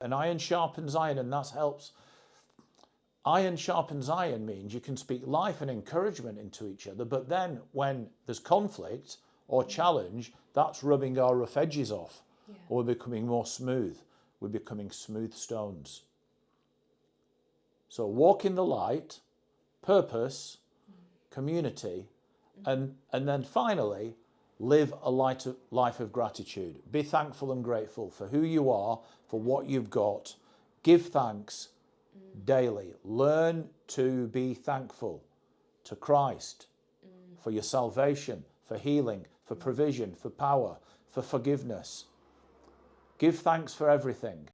And iron sharpens iron, and that helps. Iron sharpens iron means you can speak life and encouragement into each other, but then when there's conflict or challenge, that's rubbing our rough edges off. Yeah. Or we're becoming more smooth. We're becoming smooth stones. So walk in the light, purpose, community, and then finally, live a life of gratitude. Be thankful and grateful for who you are, for what you've got. Give thanks daily. Learn to be thankful to Christ for your salvation, for healing, for provision, for power, for forgiveness. Give thanks for everything.